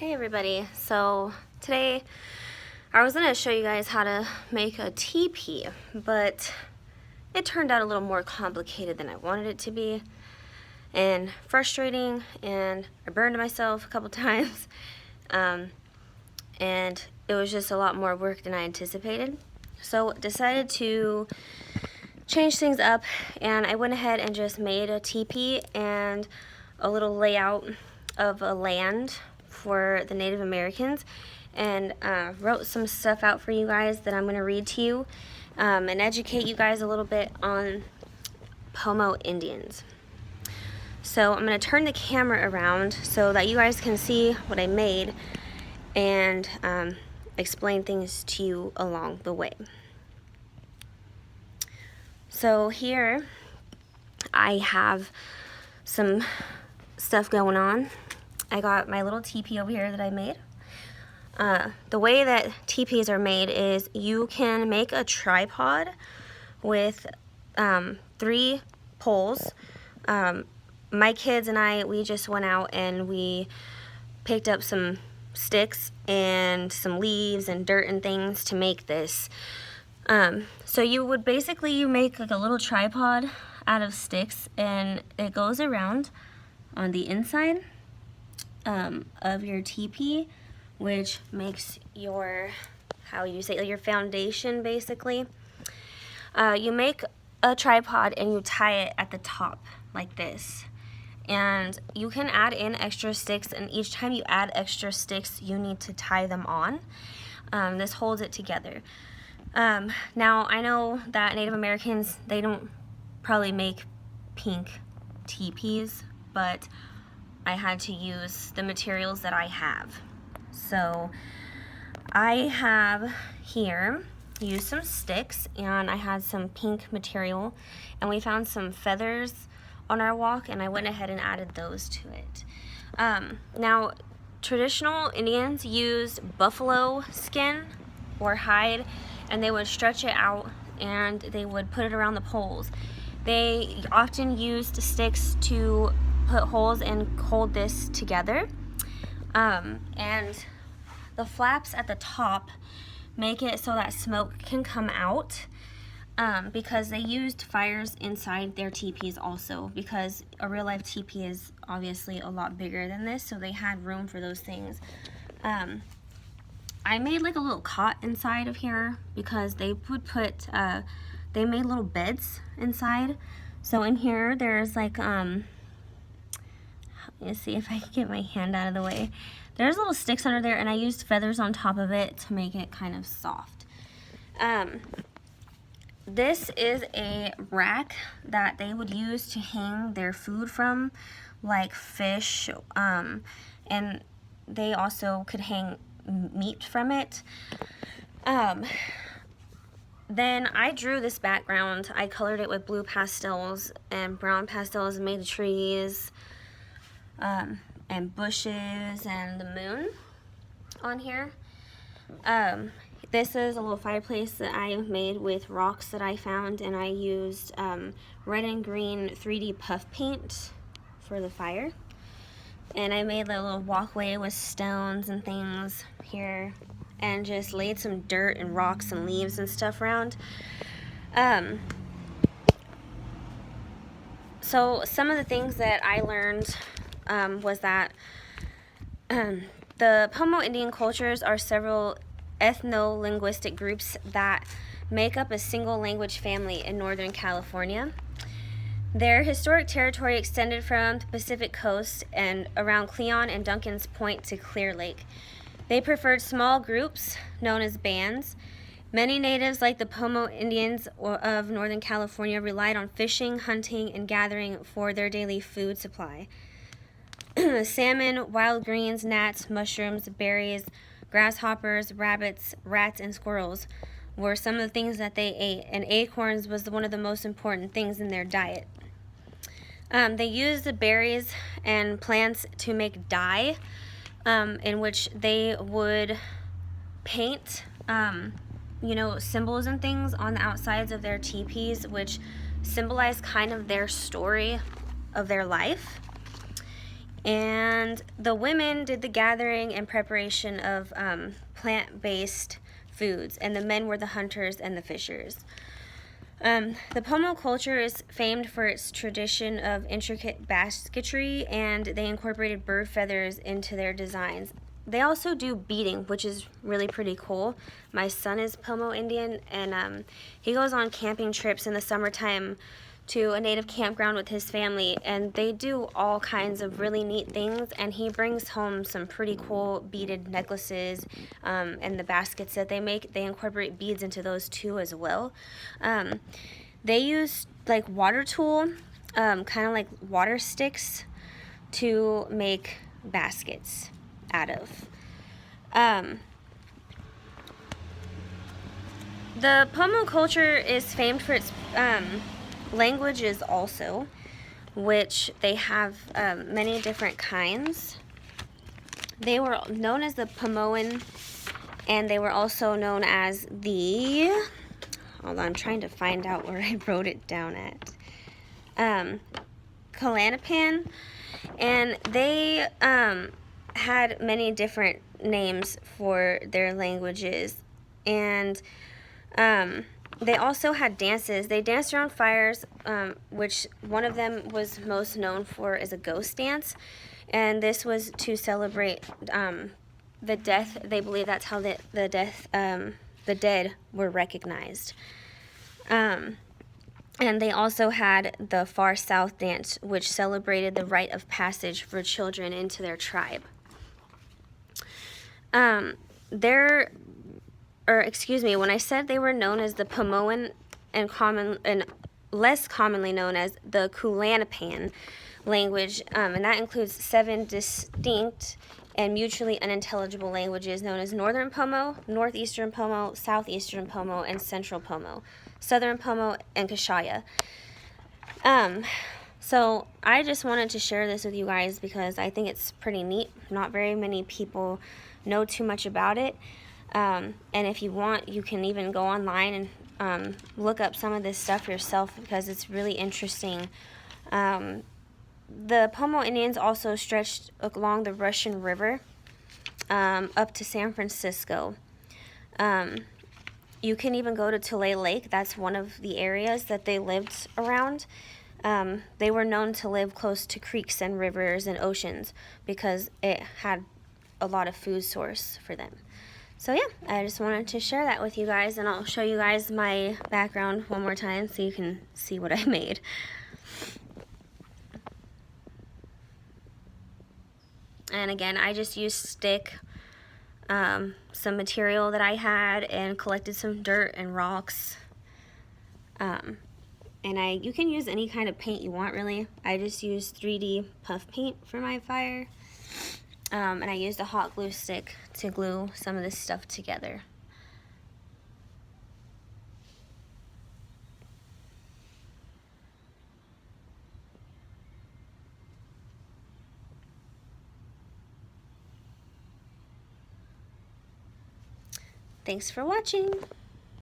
Hey everybody, so today I was going to show you guys how to make a teepee, but it turned out a little more complicated than I wanted it to be and frustrating, and I burned myself a couple times, and it was just a lot more work than I anticipated. So decided to change things up, and I went ahead and just made a teepee and a little layout of a land for the Native Americans, and wrote some stuff out for you guys that I'm going to read to you and educate you guys a little bit on Pomo Indians. So I'm going to turn the camera around so that you guys can see what I made and explain things to you along the way. So here I have some stuff going on. I got my little teepee over here that I made. The way that teepees are made is you can make a tripod with 3 poles. My kids and I, we just went out and we picked up some sticks and some leaves and dirt and things to make this. So you would basically make like a little tripod out of sticks, and it goes around on the inside of your teepee, which makes your, how you say, your foundation basically. You make a tripod and you tie it at the top like this, and you can add in extra sticks, and each time you add extra sticks you need to tie them on. This holds it together. Now I know that Native Americans, they don't probably make pink teepees, but I had to use the materials that I have. So I have here used some sticks, and I had some pink material, and we found some feathers on our walk, and I went ahead and added those to it. Now traditional Indians used buffalo skin or hide, and they would stretch it out and they would put it around the poles. They often used sticks to put holes and hold this together, and the flaps at the top make it so that smoke can come out, because they used fires inside their teepees also, because a real life teepee is obviously a lot bigger than this, so they had room for those things. I made like a little cot inside of here because they would put, they made little beds inside. So in here there's like, let's see if I can get my hand out of the way. There's little sticks under there, and I used feathers on top of it to make it kind of soft. This is a rack that they would use to hang their food from, like fish, and they also could hang meat from it. Then I drew this background. I colored it with blue pastels and brown pastels and made trees and bushes and the moon on here. This is a little fireplace that I made with rocks that I found, and I used red and green 3D puff paint for the fire. And I made a little walkway with stones and things here, and just laid some dirt and rocks and leaves and stuff around. So some of the things that I learned was that the Pomo Indian cultures are several ethno-linguistic groups that make up a single language family in Northern California. Their historic territory extended from the Pacific coast and around Cleon and Duncan's Point to Clear Lake. They preferred small groups known as bands. Many natives, like the Pomo Indians of Northern California, relied on fishing, hunting, and gathering for their daily food supply. Salmon, wild greens, gnats, mushrooms, berries, grasshoppers, rabbits, rats, and squirrels were some of the things that they ate, and acorns was one of the most important things in their diet. They used the berries and plants to make dye, in which they would paint, symbols and things on the outsides of their teepees, which symbolize kind of their story of their life. And the women did the gathering and preparation of plant-based foods, and the men were the hunters and the fishers. The Pomo culture is famed for its tradition of intricate basketry, and they incorporated bird feathers into their designs. They also do beading, which is really pretty cool. My son is Pomo Indian, and he goes on camping trips in the summertime to a native campground with his family, and they do all kinds of really neat things, and he brings home some pretty cool beaded necklaces, and the baskets that they make, they incorporate beads into those too as well. They use like water tool, kind of like water sticks, to make baskets out of. The Pomo culture is famed for its languages also, which they have many different kinds. They were known as the Pomoan, and they were also known as the, hold on, I'm trying to find out where I wrote it down at, Kalanapan, and they had many different names for their languages, and they also had dances. They danced around fires, which one of them was most known for is a ghost dance, and this was to celebrate the death. They believe that's how the dead were recognized. And they also had the Far South dance, which celebrated the rite of passage for children into their tribe. When I said they were known as the Pomoan and less commonly known as the Kalanapan language, and that includes 7 distinct and mutually unintelligible languages known as Northern Pomo, Northeastern Pomo, Southeastern Pomo, and Central Pomo, Southern Pomo, and Kashaya. So I just wanted to share this with you guys because I think it's pretty neat. Not very many people know too much about it. And if you want, you can even go online and look up some of this stuff yourself because it's really interesting. The Pomo Indians also stretched along the Russian River up to San Francisco. You can even go to Tule Lake. That's one of the areas that they lived around. They were known to live close to creeks and rivers and oceans because it had a lot of food source for them. So yeah, I just wanted to share that with you guys, and I'll show you guys my background one more time so you can see what I made. And again, I just used stick, some material that I had, and collected some dirt and rocks. And you can use any kind of paint you want, really. I just used 3D puff paint for my fire. And I used a hot glue stick to glue some of this stuff together. Thanks for watching.